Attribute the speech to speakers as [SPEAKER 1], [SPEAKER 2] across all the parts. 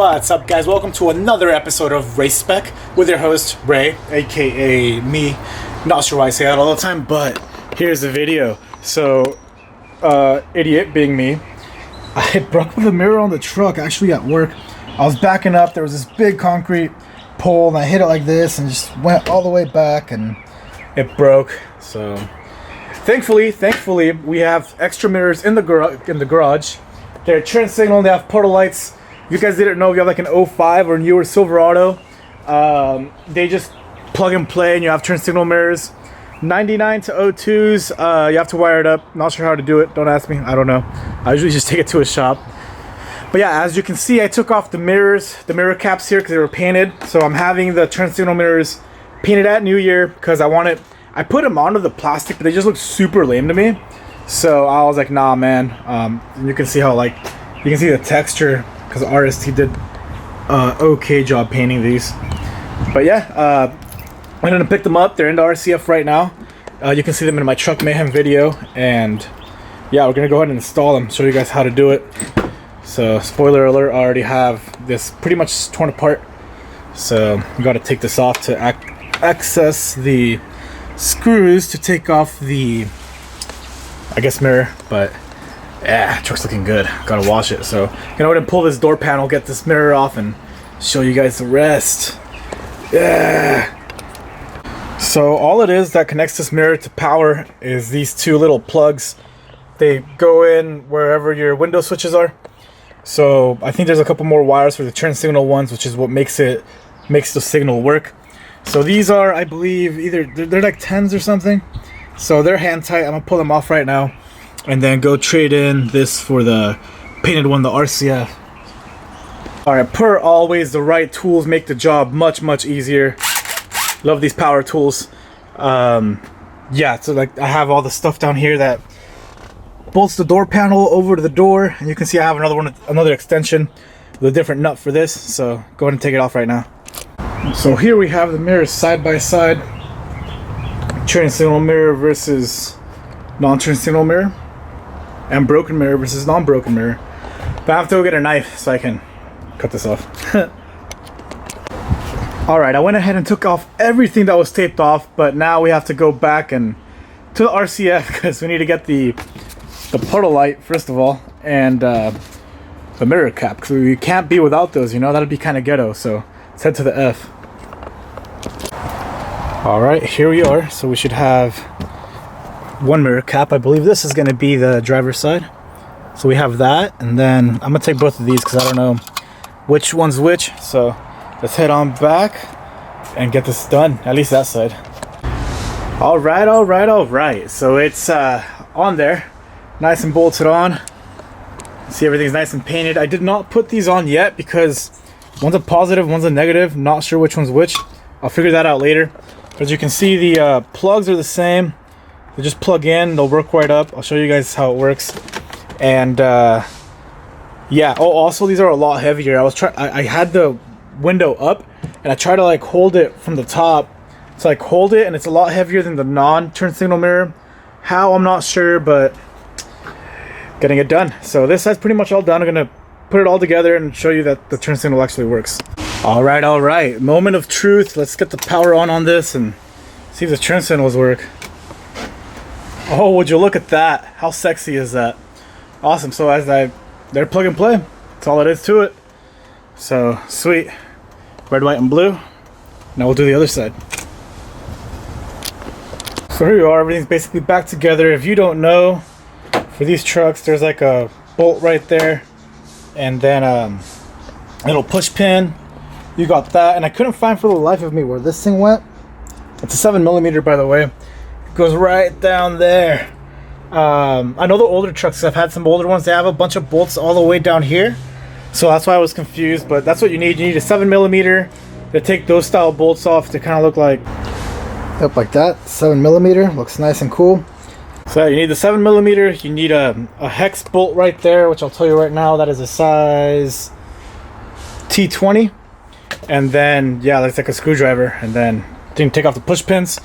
[SPEAKER 1] What's up, guys? Welcome to another episode of Race Spec with your host Ray, aka me. Not sure why I say that all the time, but here's the video. So, idiot being me, I had broke the mirror on the truck actually at work. I was backing up, there was this big concrete pole, and I hit it like this and just went all the way back and it broke. So, thankfully, we have extra mirrors in the garage. They're turn signal, they have portal lights. If you guys didn't know, if you have like an 05 or newer Silverado, they just plug and play and you have turn signal mirrors. 99 to 02s, you have to wire it up. Not sure how to do it, don't ask me, I don't know. I usually just take it to a shop. But yeah, as you can see, I took off the mirrors, the mirror caps here because they were painted. So I'm having the turn signal mirrors painted at New Year because I put them onto the plastic, but they just look super lame to me. So I was like, nah, man. And you can see how, like, you can see the texture because the artist, he did okay job painting these. But yeah, I'm gonna pick them up. They're in the RCF right now. You can see them in my Truck Mayhem video. And yeah, we're gonna go ahead and install them, show you guys how to do it. So spoiler alert, I already have this pretty much torn apart. So you gotta take this off to access the screws to take off the, I guess, mirror. But yeah, truck's looking good. Gotta wash it. So I'm gonna go ahead and pull this door panel, get this mirror off, and show you guys the rest. Yeah. So all it is that connects this mirror to power is these two little plugs. They go in wherever your window switches are. So I think there's a couple more wires for the turn signal ones, which is what makes the signal work. So these are, I believe, they're like 10s or something. So they're hand tight. I'm gonna pull them off right now and then go trade in this for the painted one, the RCF. Alright, per always, the right tools make the job much easier. Love these power tools. Yeah, so like I have all the stuff down here that bolts the door panel over to the door, and you can see I have another extension with a different nut for this. So go ahead and take it off right now. So here we have the mirrors side by side. Turn signal mirror versus non-turn signal mirror, and broken mirror versus non-broken mirror. But I have to go get a knife so I can cut this off. Alright, I went ahead and took off everything that was taped off, but now we have to go back and to the RCF because we need to get the puddle light first of all, and the mirror cap, because we can't be without those, you know. That'd be kind of ghetto. So let's head to the F. Alright, here we are. So we should have one mirror cap. I believe this is going to be the driver's side. So we have that, and then I'm going to take both of these because I don't know which one's which. So let's head on back and get this done, at least that side. Alright. So it's on there, nice and bolted on. See, everything's nice and painted. I did not put these on yet because one's a positive, one's a negative. Not sure which one's which. I'll figure that out later. But as you can see, the plugs are the same. They just plug in, they'll work right up. I'll show you guys how it works. And yeah, oh, also these are a lot heavier. I had the window up and I try to like hold it from the top. So like hold it, and it's a lot heavier than the non-turn signal mirror. How, I'm not sure, but getting it done. So this side's pretty much all done. I'm gonna put it all together and show you that the turn signal actually works. Alright, moment of truth. Let's get the power on this and see if the turn signals work. Oh, would you look at that? How sexy is that? Awesome. So they're plug and play. That's all it is to it. So sweet. Red, white, and blue. Now we'll do the other side. So here we are. Everything's basically back together. If you don't know, for these trucks, there's like a bolt right there, and then a little push pin. You got that, and I couldn't find for the life of me where this thing went. It's a 7mm, by the way. It goes right down there. I know the older trucks, I've had some older ones, they have a bunch of bolts all the way down here, so that's why I was confused. But that's what you need. You need a 7mm to take those style bolts off to kind of look like that. 7mm looks nice and cool. So you need the 7mm. You need a hex bolt right there, which I'll tell you right now, that is a size T20. And then yeah, that's like a screwdriver, and then you can take off the push pins,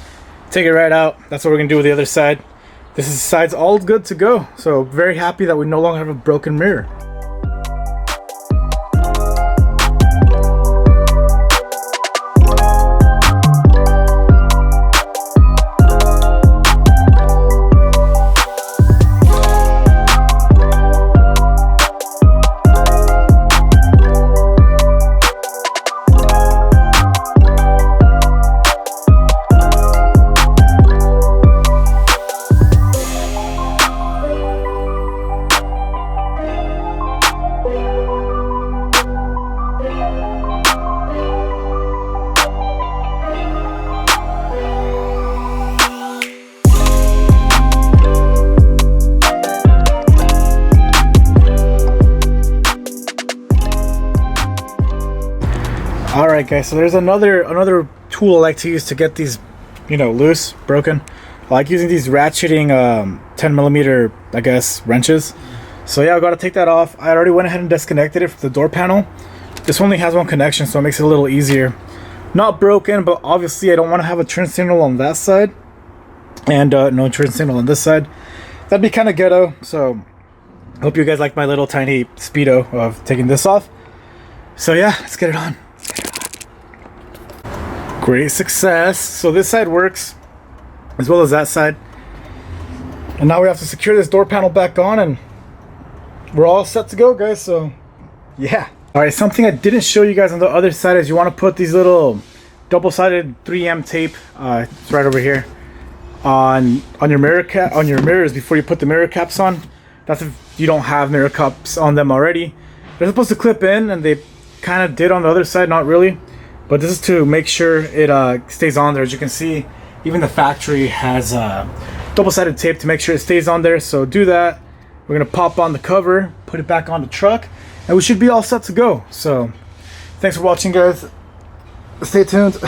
[SPEAKER 1] take it right out. That's what we're gonna do with the other side. This side's all good to go. So very happy that we no longer have a broken mirror. Alright guys, so there's another tool I like to use to get these, you know, loose, broken. I like using these ratcheting 10mm, I guess, wrenches. So yeah, I gotta take that off. I already went ahead and disconnected it from the door panel. This only has one connection, so it makes it a little easier. Not broken, but obviously I don't want to have a turn signal on that side. And no turn signal on this side. That'd be kind of ghetto, so I hope you guys like my little tiny speedo of taking this off. So yeah, let's get it on. Great success. So this side works as well as that side. And now we have to secure this door panel back on and we're all set to go, guys. So yeah. Alright, something I didn't show you guys on the other side is you want to put these little double-sided 3M tape, it's right over here, on your mirrors before you put the mirror caps on. That's if you don't have mirror caps on them already. They're supposed to clip in, and they kind of did on the other side, not really. But this is to make sure it stays on there. As you can see, even the factory has double-sided tape to make sure it stays on there. So do that. We're gonna pop on the cover, put it back on the truck, and we should be all set to go. So thanks for watching, guys. Stay tuned.